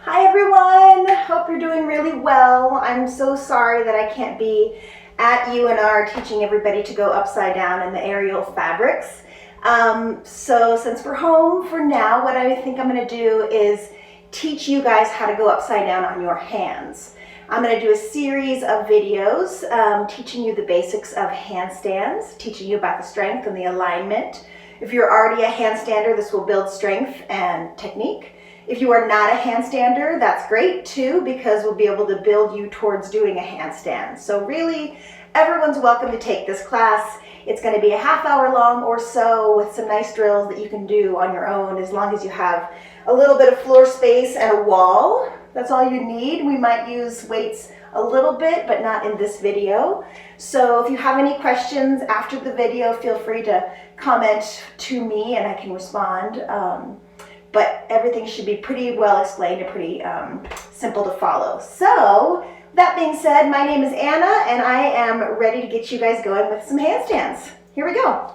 Hi everyone, hope you're doing really well. I'm so sorry that I can't be at UNR teaching everybody to go upside down in the aerial fabrics. So since we're home for now, what I think I'm going to do is teach you guys how to go upside down on your hands. I'm going to do a series of videos teaching you the basics of handstands, teaching you about the strength and the alignment. If you're already a handstander, this will build strength and technique. If you are not a handstander, that's great too, because we'll be able to build you towards doing a handstand. So really, everyone's welcome to take this class. It's going to be a half-hour long or so with some nice drills that you can do on your own as long as you have a little bit of floor space and a wall. That's all you need. We might use weights a little bit, but not in this video. So if you have any questions after the video, feel free to comment to me and I can respond. But everything should be pretty well explained and pretty simple to follow. So that being said, my name is Anna and I am ready to get you guys going with some handstands. Here we go.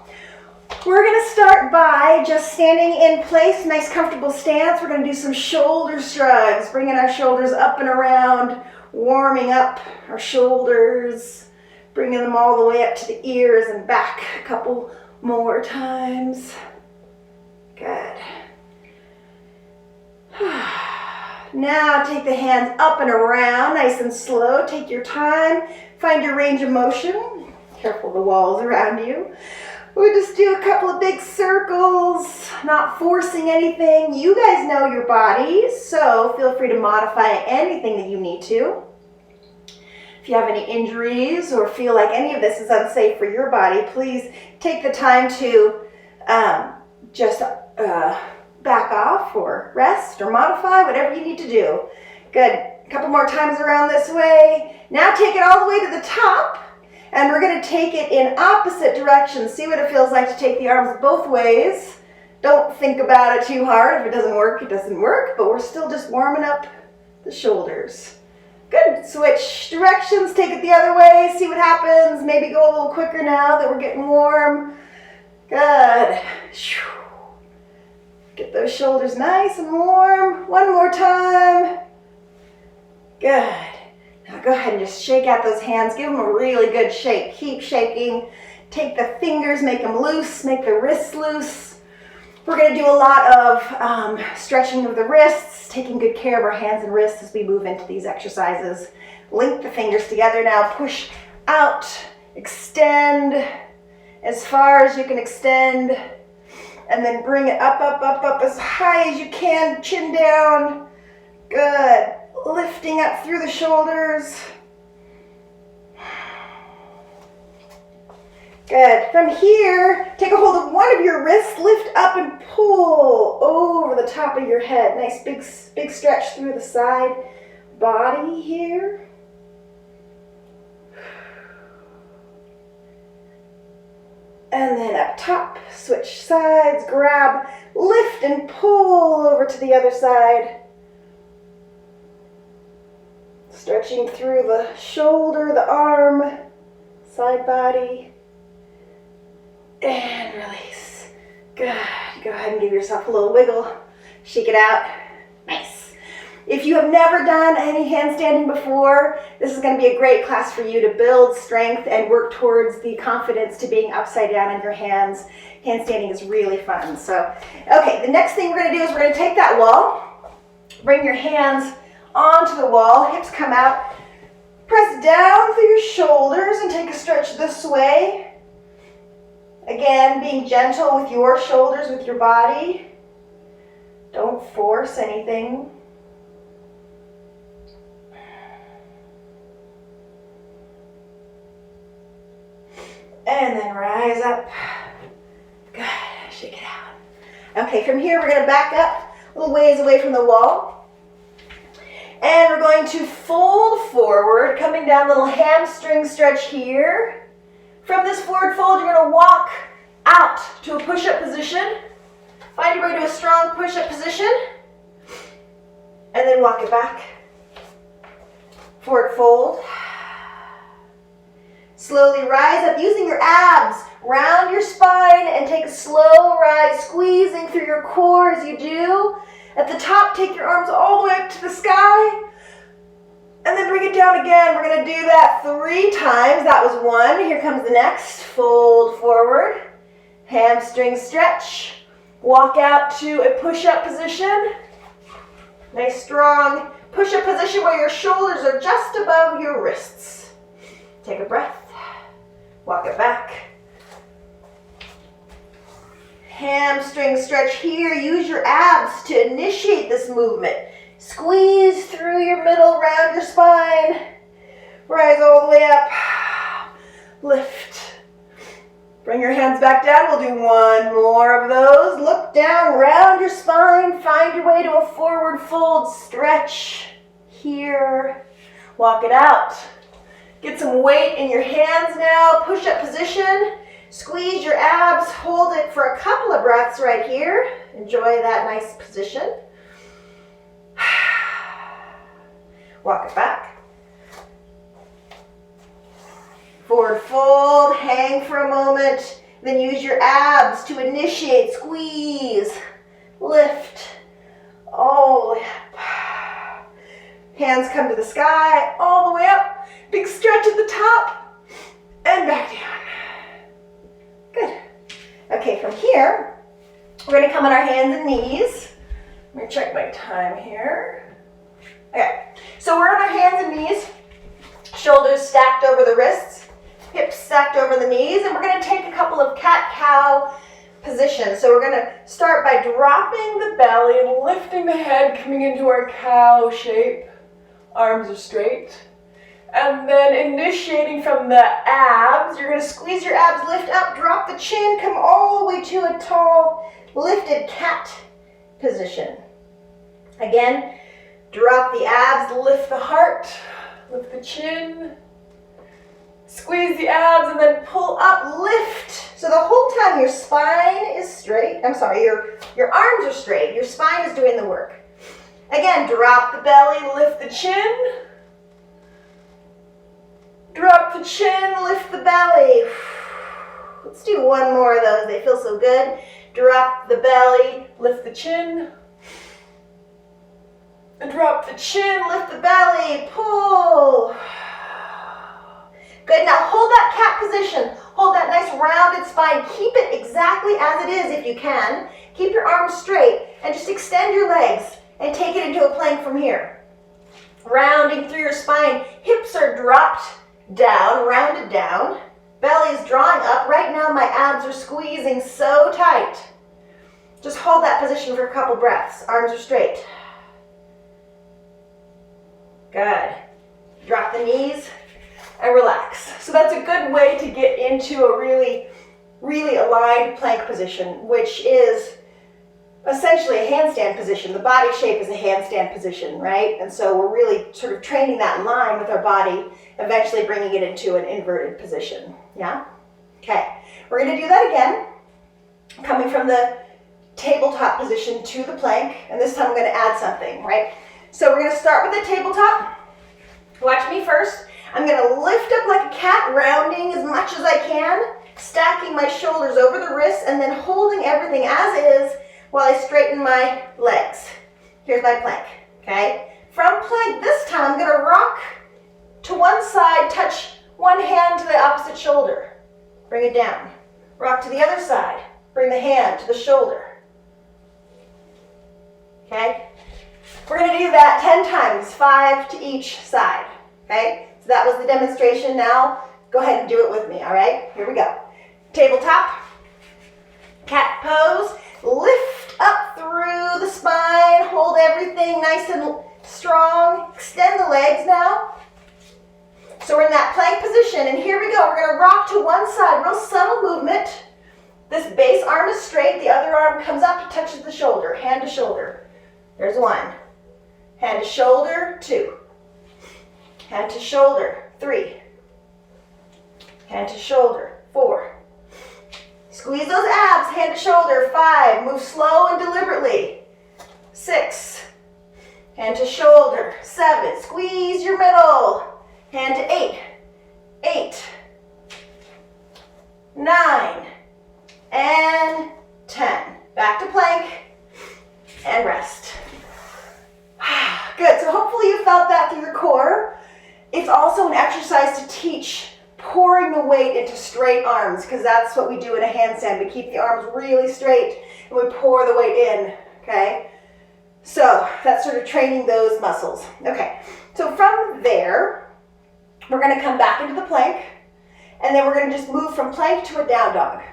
We're going to start by just standing in place, nice comfortable stance. We're going to do some shoulder shrugs, bringing our shoulders up and around, warming up our shoulders, bringing them all the way up to the ears and back a couple more times. Good. Now take the hands up and around, nice and slow. Take your time, find your range of motion. Careful the walls around you. We'll just do a couple of big circles, not forcing anything. You guys know your body, so feel free to modify anything that you need to. If you have any injuries or feel like any of this is unsafe for your body, please take the time to just back off or rest or modify, whatever you need to do. Good. A couple more times around this way. Now take it all the way to the top, and we're going to take it in opposite directions. See what it feels like to take the arms both ways. Don't think about it too hard. If it doesn't work, it doesn't work, but we're still just warming up the shoulders. Good. Switch directions, take it the other way, see what happens. Maybe go a little quicker now that we're getting warm. Good. Get those shoulders nice and warm. One more time. Good. Now go ahead and just shake out those hands. Give them a really good shake. Keep shaking. Take the fingers, make them loose, make the wrists loose. We're going to do a lot of stretching of the wrists, taking good care of our hands and wrists as we move into these exercises. Link the fingers together now. Push out. Extend as far as you can extend. And then bring it up, up, up, up as high as you can, chin down. Good. Lifting up through the shoulders. Good. From here, take a hold of one of your wrists, lift up and pull over the top of your head. Nice big stretch through the side body here. And then up top, switch sides, grab, lift and pull over to the other side. Stretching through the shoulder, the arm, side body. And release. Good. Go ahead and give yourself a little wiggle. Shake it out. Nice. If you have never done any handstanding before, this is going to be a great class for you to build strength and work towards the confidence to being upside down in your hands. Handstanding is really fun. So, okay, the next thing we're going to do is we're going to take that wall, bring your hands onto the wall, hips come out, press down through your shoulders and take a stretch this way. Again, being gentle with your shoulders, with your body. Don't force anything. And then rise up. Good. Shake it out. Okay, from here we're going to back up a little ways away from the wall. And we're going to fold forward, coming down, little hamstring stretch here. From this forward fold, you're going to walk out to a push-up position. Find your way to a strong push-up position. And then walk it back. Forward fold. Slowly rise up using your abs. Round your spine and take a slow rise, squeezing through your core as you do. At the top, take your arms all the way up to the sky. And then bring it down again. We're going to do that 3 times. That was 1. Here comes the next. Fold forward. Hamstring stretch. Walk out to a push-up position. Nice strong push-up position where your shoulders are just above your wrists. Take a breath. Walk it back. Hamstring stretch here. Use your abs to initiate this movement. Squeeze through your middle, round your spine. Rise all the way up. Lift. Bring your hands back down. We'll do 1 more of those. Look down, round your spine. Find your way to a forward fold. Stretch here. Walk it out. Get some weight in your hands now. Push-up position. Squeeze your abs. Hold it for a couple of breaths right here. Enjoy that nice position. Walk it back. Forward fold, hang for a moment, then use your abs to initiate, squeeze, lift, all the way up. Hands come to the sky, all the way up, big stretch at the top, and back down. Good. Okay, from here, we're going to come on our hands and knees. Let me check my time here. Okay, so we're on our hands and knees, shoulders stacked over the wrists, hips stacked over the knees, and we're going to take a couple of cat-cow positions. So we're going to start by dropping the belly and lifting the head, coming into our cow shape. Arms are straight. And then initiating from the abs, you're going to squeeze your abs, lift up, drop the chin, come all the way to a tall, lifted cat position. Again, drop the abs, lift the heart, lift the chin, squeeze the abs, and then pull up, lift. So the whole time your spine is straight. I'm sorry, your arms are straight. Your spine is doing the work. Again, drop the belly, lift the chin. Drop the chin, lift the belly. Let's do 1 more of those. They feel so good. Drop the belly, lift the chin. And drop the chin, lift the belly, pull. Good, now hold that cat position. Hold that nice rounded spine. Keep it exactly as it is if you can. Keep your arms straight and just extend your legs and take it into a plank from here. Rounding through your spine. Hips are dropped down, rounded down. Belly is drawing up. Right now my abs are squeezing so tight. Just hold that position for a couple breaths. Arms are straight. Good. Drop the knees and relax. So that's a good way to get into a really, really aligned plank position, which is essentially a handstand position. The body shape is a handstand position, right? And so we're really sort of training that line with our body, eventually bringing it into an inverted position. Yeah? Okay. We're going to do that again, coming from the tabletop position to the plank, and this time I'm going to add something, right? So we're going to start with the tabletop. Watch me first. I'm going to lift up like a cat, rounding as much as I can, stacking my shoulders over the wrists, and then holding everything as is while I straighten my legs. Here's my plank, okay? From plank, this time I'm going to rock to one side, touch one hand to the opposite shoulder. Bring it down. Rock to the other side. Bring the hand to the shoulder. Okay? We're going to do that 10 times, 5 to each side. Okay? So that was the demonstration. Now, go ahead and do it with me, all right? Here we go. Tabletop. Cat pose. Lift up through the spine. Hold everything nice and strong. Extend the legs now. So we're in that plank position, and here we go. We're going to rock to one side. Real subtle movement. This base arm is straight. The other arm comes up, touches the shoulder. Hand to shoulder. There's 1. Hand to shoulder, 2. Hand to shoulder, 3. Hand to shoulder, 4. Squeeze those abs, hand to shoulder, 5. Move slow and deliberately. 6. Hand to shoulder, 7. Squeeze your middle. Hand to 8. 8. 9. And 10. Back to plank and rest. you felt that through the core. It's also an exercise to teach pouring the weight into straight arms, because that's what we do in a handstand. We keep the arms really straight and we pour the weight in, okay? So that's sort of training those muscles. Okay, so from there, we're gonna come back into the plank, and then we're gonna just move from plank to a down dog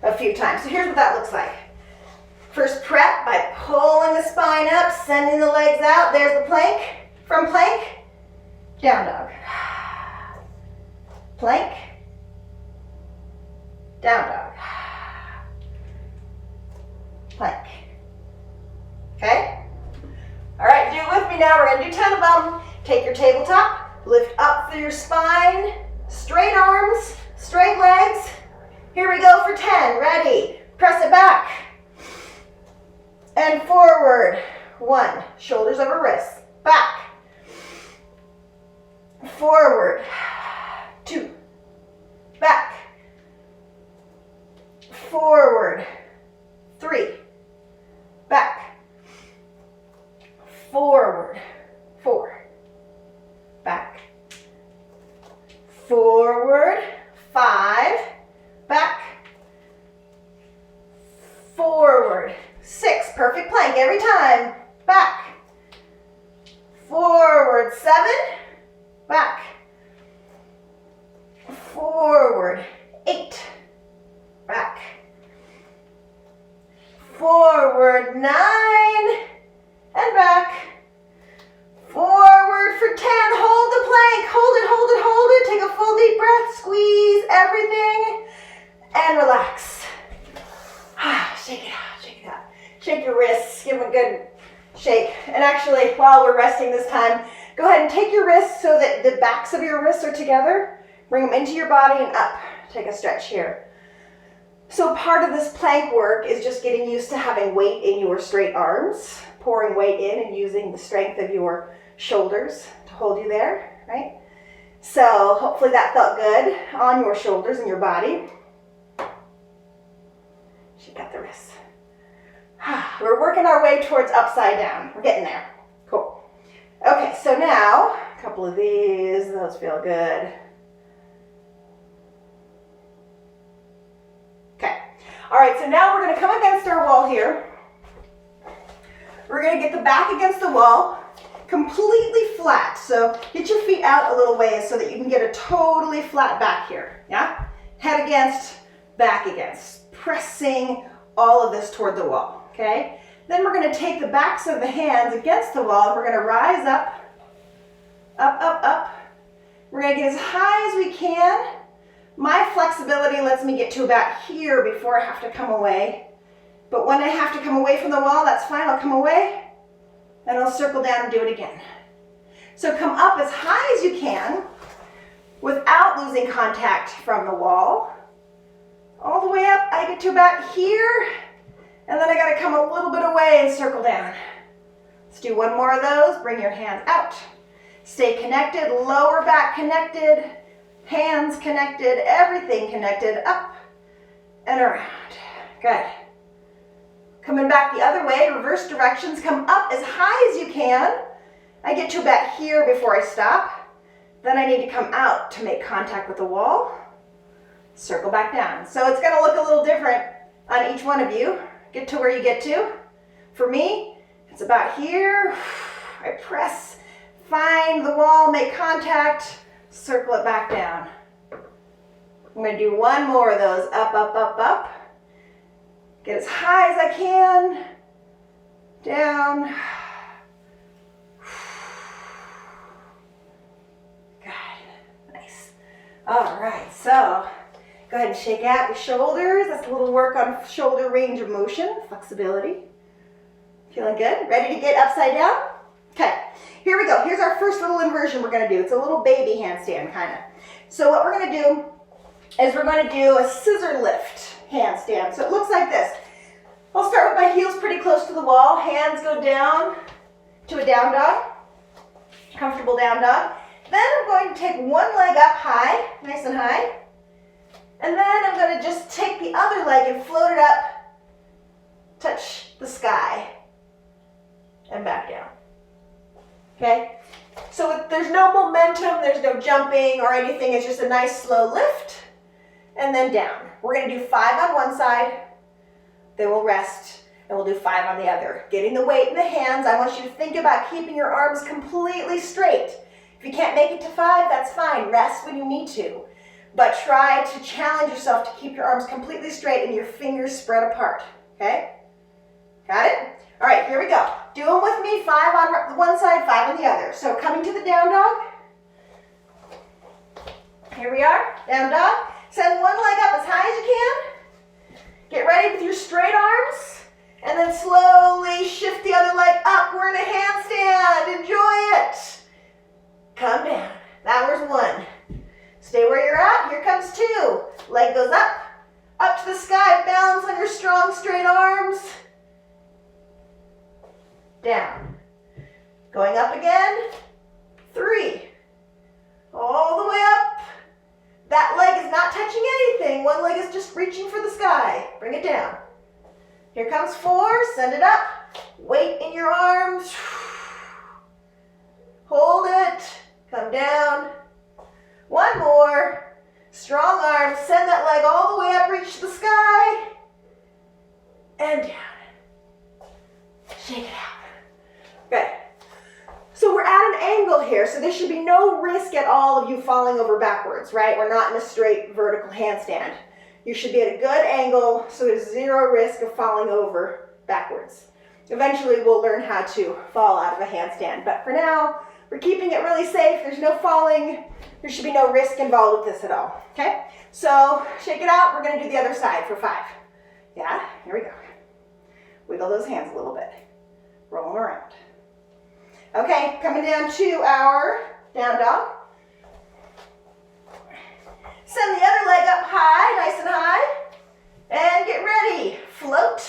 a few times. So here's what that looks like. First prep by pulling the spine up, sending the legs out. There's the plank. From plank, down dog. Plank, down dog, plank. Okay? All right, do it with me now. We're gonna do 10 of them. Take your tabletop, lift up through your spine, straight arms, straight legs. Here we go for 10. Ready? Press it back. And forward. 1, shoulders over wrists. Back. Forward. 2, back, forward, 3, back, forward, 4, back, forward, 5, back, forward, 6, perfect plank every time, back, forward, 7, back, forward, 8, back, forward, 9, and back, forward for 10, hold the plank, hold it, hold it, hold it, take a full deep breath, squeeze everything, and relax. Shake it out, shake it out. Shake your wrists, give them a good shake. And actually, while we're resting this time, go ahead and take your wrists so that the backs of your wrists are together. Bring them into your body and up. Take a stretch here. So part of this plank work is just getting used to having weight in your straight arms, pouring weight in and using the strength of your shoulders to hold you there, right? So hopefully that felt good on your shoulders and your body. Shake out the wrists. We're working our way towards upside down. We're getting there. Cool. Okay, so now, a couple of these. Those feel good. All right, so now we're going to come against our wall here. We're going to get the back against the wall, completely flat. So get your feet out a little ways so that you can get a totally flat back here, yeah? Head against, back against, pressing all of this toward the wall, okay? Then we're going to take the backs of the hands against the wall, and we're going to rise up, up, up, up. We're going to get as high as we can. My flexibility lets me get to about here before I have to come away. But when I have to come away from the wall, that's fine. I'll come away and I'll circle down and do it again. So come up as high as you can without losing contact from the wall. All the way up, I get to about here, and then I gotta come a little bit away and circle down. Let's do one more of those. Bring your hands out. Stay connected, lower back connected, hands connected, everything connected, up and around. Good. Coming back the other way, reverse directions, come up as high as you can. I get to about here before I stop. Then I need to come out to make contact with the wall. Circle back down. So it's gonna look a little different on each one of you. Get to where you get to. For me, it's about here. I press, find the wall, make contact, circle it back down. I'm going to do one more of those. Up, up, up, up. Get as high as I can. Down. Good. Nice. All right, so go ahead and shake out your shoulders. That's a little work on shoulder range of motion, flexibility. Feeling good? Ready to get upside down? Okay. Here we go. Here's our first little inversion we're going to do. It's a little baby handstand kind of. So what we're going to do is we're going to do a scissor lift handstand. So it looks like this. I'll start with my heels pretty close to the wall. Hands go down to a down dog. Comfortable down dog. Then I'm going to take one leg up high, nice and high. And then I'm going to just take the other leg and float it up, touch the sky, and back down. okay? So there's no momentum, there's no jumping or anything. It's just a nice slow lift and then down. We're gonna do 5 on one side, then we'll rest, and we'll do 5 on the other. Getting the weight in the hands, I want you to think about keeping your arms completely straight. If you can't make it to 5, that's fine. Rest when you need to. But try to challenge yourself to keep your arms completely straight and your fingers spread apart, okay? Got it? All right, here we go. Do them with me, 5 on one side, 5 on the other. So coming to the down dog. Here we are, down dog. Send one leg up as high as you can. Get ready with your straight arms. And then slowly shift the other leg up. We're in a handstand. Enjoy it. Come down. That was 1. Stay where you're at. Here comes 2. Leg goes up. Up to the sky. Balance on your strong, straight arms. Down. Going up again. 3. All the way up. That leg is not touching anything. One leg is just reaching for the sky. Bring it down. Here comes 4, send it up. Weight in your arms. Hold it, come down. 1 more. Strong arms, send that leg all the way up, reach the sky. And down. Shake it out. Good. So we're at an angle here, so there should be no risk at all of you falling over backwards, right? We're not in a straight vertical handstand. You should be at a good angle, so there's 0 risk of falling over backwards. Eventually, we'll learn how to fall out of a handstand, but for now, we're keeping it really safe. There's no falling. There should be no risk involved with this at all, okay? So, shake it out. We're gonna do the other side for 5. Yeah, here we go. Wiggle those hands a little bit. Roll them around. Okay, coming down to our down dog. Send the other leg up high, nice and high. And get ready. Float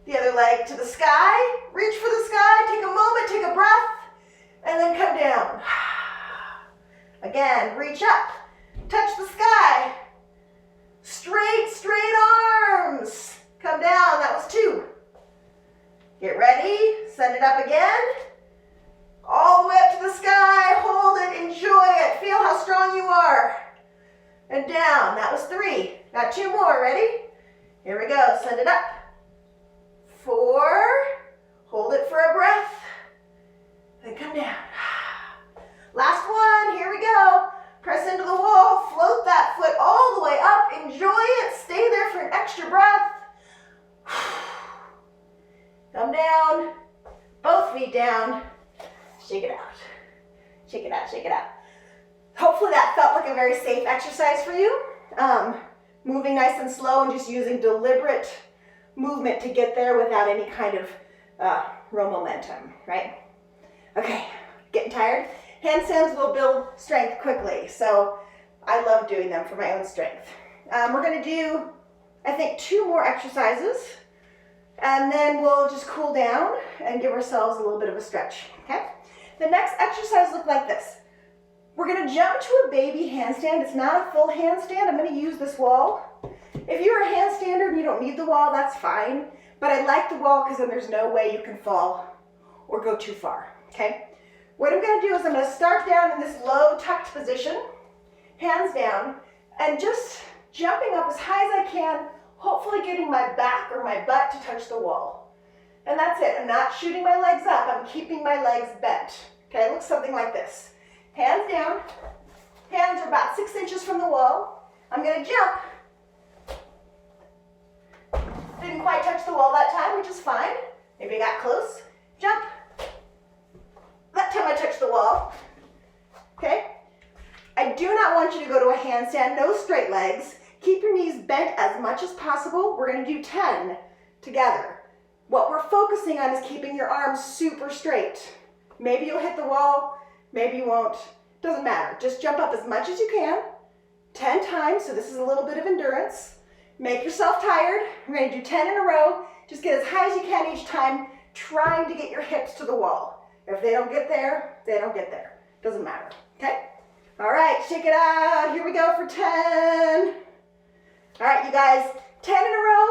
the other leg to the sky. Reach for the sky. Take a moment, take a breath. And then come down. Again, reach up. Touch the sky. Straight, straight arms. Come down. That was 2. Get ready. Send it up again. All the way up to the sky. Hold it. Enjoy it. Feel how strong you are. And down. That was 3. Got 2 more. Ready? Here we go. Send it up. 4. Hold it for a breath. Then come down. Last one. Here we go. Press into the wall. Float that foot all the way up. Enjoy it. Stay there for an extra breath. Come down. Both feet down. Shake it out. Shake it out. Shake it out. Hopefully that felt like a very safe exercise for you. Moving nice and slow and just using deliberate movement to get there without any kind of real momentum, right? Okay, getting tired? Handstands will build strength quickly, so I love doing them for my own strength. We're gonna do, I think, 2 more exercises, and then we'll just cool down and give ourselves a little bit of a stretch, okay? The next exercise looks like this. We're gonna jump to a baby handstand. It's not a full handstand. I'm gonna use this wall. If you're a handstander and you don't need the wall, that's fine. But I like the wall because then there's no way you can fall or go too far, okay? What I'm gonna do is I'm gonna start down in this low tucked position, hands down, and just jumping up as high as I can, hopefully getting my back or my butt to touch the wall. And that's it. I'm not shooting my legs up. I'm keeping my legs bent. Okay, it looks something like this. Hands down. Hands are about 6 inches from the wall. I'm going to jump. Didn't quite touch the wall that time, which is fine. Maybe I got close. Jump. That time I touched the wall. Okay? I do not want you to go to a handstand. No straight legs. Keep your knees bent as much as possible. We're going to do 10 together. What we're focusing on is keeping your arms super straight. Maybe you'll hit the wall. Maybe you won't. Doesn't matter. Just jump up as much as you can. 10 times, so this is a little bit of endurance. Make yourself tired. We're going to do 10 in a row. Just get as high as you can each time, trying to get your hips to the wall. If they don't get there, they don't get there. Doesn't matter. Okay? All right, shake it out. Here we go for 10. All right, you guys, 10 in a row.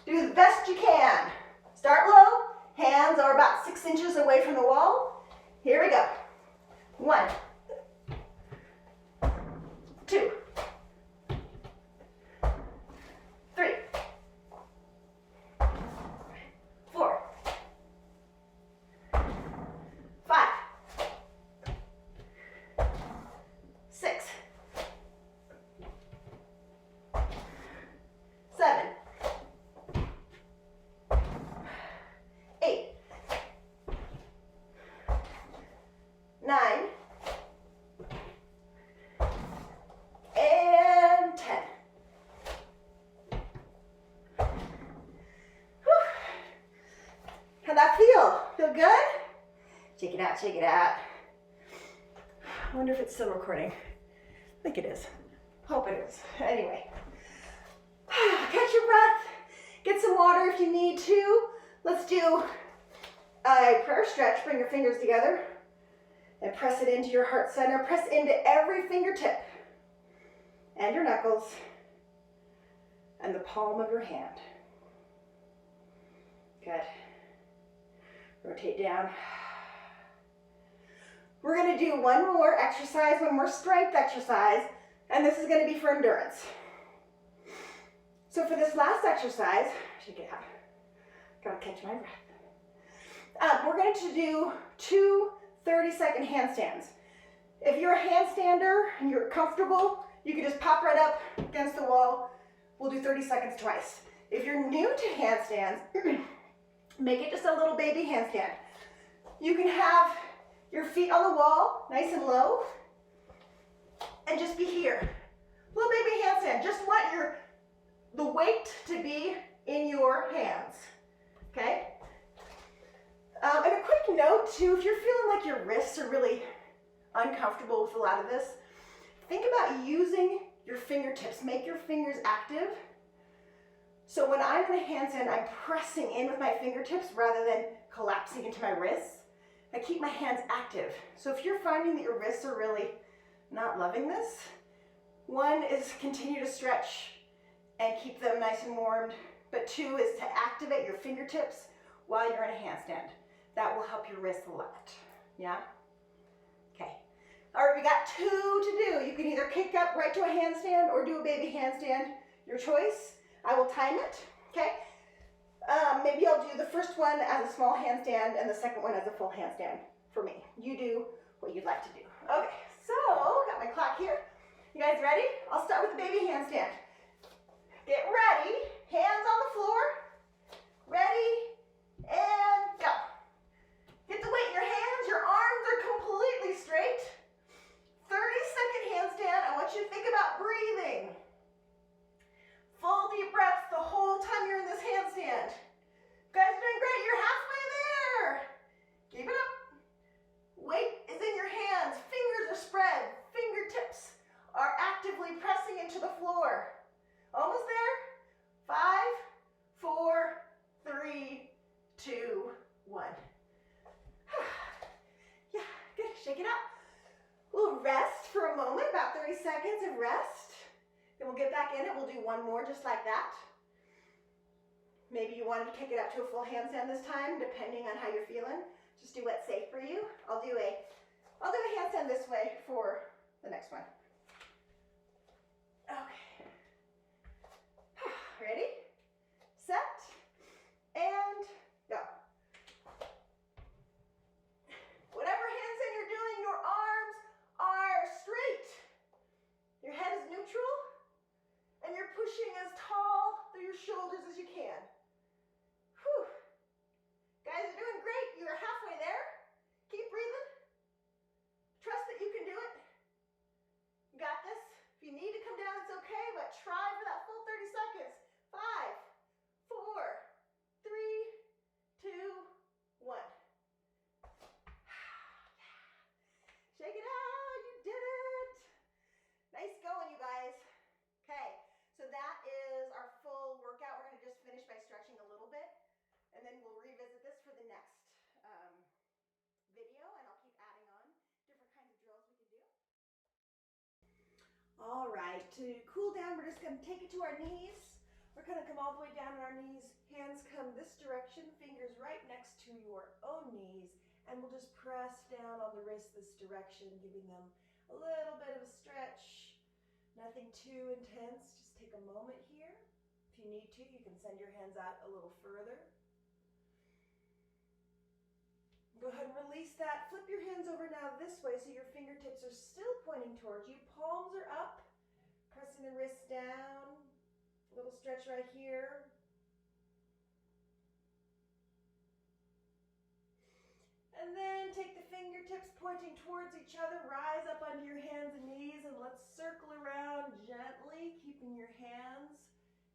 Do the best you can. Start low. Hands are about 6 inches away from the wall. Here we go. did that feel? Feel good? Check it out, check it out. I wonder if it's still recording. I think it is. Hope it is. Anyway, catch your breath. Get some water if you need to. Let's do a prayer stretch. Bring your fingers together and press it into your heart center. Press into every fingertip and your knuckles and the palm of your hand. Good. Rotate down. We're going to do one more exercise, one more strength exercise, and this is going to be for endurance. So for this last exercise, shake it out. Gotta catch my breath. We're going to do 2 30-second handstands. If you're a handstander and you're comfortable, you can just pop right up against the wall. We'll do 30 seconds twice. If you're new to handstands, make it just a little baby handstand. You can have your feet on the wall, nice and low, and just be here. Little baby handstand. Just want the weight to be in your hands. Okay? And a quick note too, if you're feeling like your wrists are really uncomfortable with a lot of this, think about using your fingertips. Make your fingers active. So when I'm in a handstand, I'm pressing in with my fingertips rather than collapsing into my wrists. I keep my hands active. So if you're finding that your wrists are really not loving this, one is continue to stretch and keep them nice and warmed. But 2 is to activate your fingertips while you're in a handstand. That will help your wrists a lot. Yeah? Okay. All right, we got 2 to do. You can either kick up right to a handstand or do a baby handstand. Your choice. I will time it. Okay? Maybe I'll do the first one as a small handstand and the second one as a full handstand for me. You do what you'd like to do. Okay, so got my clock here. You guys ready? I'll start with the baby handstand. Get ready. Hands on the floor. Ready, and go. Get the weight in your hands. Your arms are completely straight. 30-second handstand. I want you to think about breathing. Full deep breaths the whole time you're in this handstand. You guys are doing great. You're halfway there. Keep it up. Weight is in your hands. Fingers are spread. Fingertips are actively pressing into the floor. Almost there. 5, 4, 3, 2, 1. Yeah, good. Shake it out. We'll rest for a moment, about 30 seconds of rest. Then we'll get back in it. We'll do one more just like that. Maybe you wanted to kick it up to a full handstand this time, depending on how you're feeling. Just do what's safe for you. I'll do a handstand this way for the next one. Okay. Ready? Set. And go. Whatever handstand you're doing, your arms are straight. Your head is neutral. And you're pushing as tall through your shoulders as you can. Whew. Guys are doing great. You're halfway there. Keep breathing. Trust that you can do it. You got this. If you need to come down, it's okay, but try for that full 30 seconds. 5, 4, 3, 2, 1. Shake it out. You did it. Nice going, you guys. Okay. So that is our full workout. We're going to just finish by stretching a little bit, and then we'll revisit this for the next video, and I'll keep adding on different kinds of drills we can do. All right, to cool down, we're just going to take it to our knees. We're going to come all the way down on our knees. Hands come this direction, fingers right next to your own knees, and we'll just press down on the wrists this direction, giving them a little bit of a stretch. Nothing too intense, just take a moment here. If you need to, you can send your hands out a little further. Go ahead and release that. Flip your hands over now this way so your fingertips are still pointing towards you. Palms are up, pressing the wrists down. A little stretch right here. And then take the fingertips pointing towards each other, rise up onto your hands and knees, and let's circle around gently, keeping your hands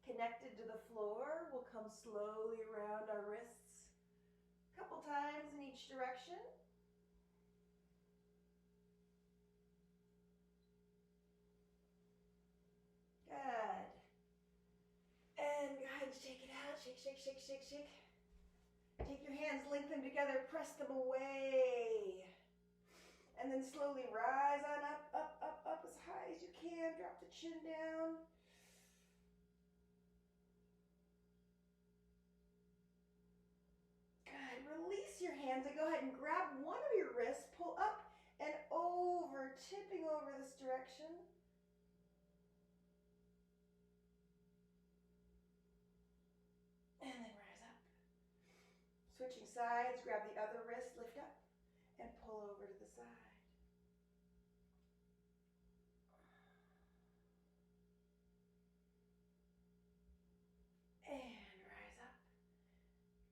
connected to the floor. We'll come slowly around our wrists. Shake, shake, shake, shake, shake. Take your hands, link them together, press them away. And then slowly rise on up, up, up, up as high as you can. Drop the chin down. Good. Release your hands and go ahead and grab one of your wrists, pull up and over, tipping over this direction. And then rise up. Switching sides, grab the other wrist, lift up, and pull over to the side. And rise up.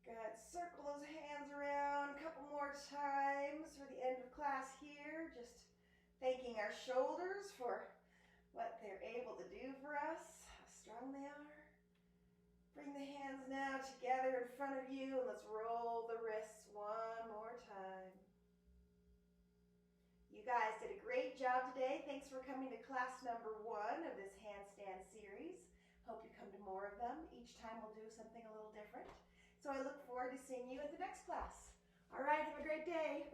Good. Circle those hands around a couple more times for the end of class here. Just thanking our shoulders for what they're able to do for us, how strong they are. Bring the hands now together in front of you and let's roll the wrists one more time. You guys did a great job today. Thanks for coming to class number 1 of this handstand series. Hope you come to more of them. Each time we'll do something a little different. So I look forward to seeing you at the next class. All right, have a great day.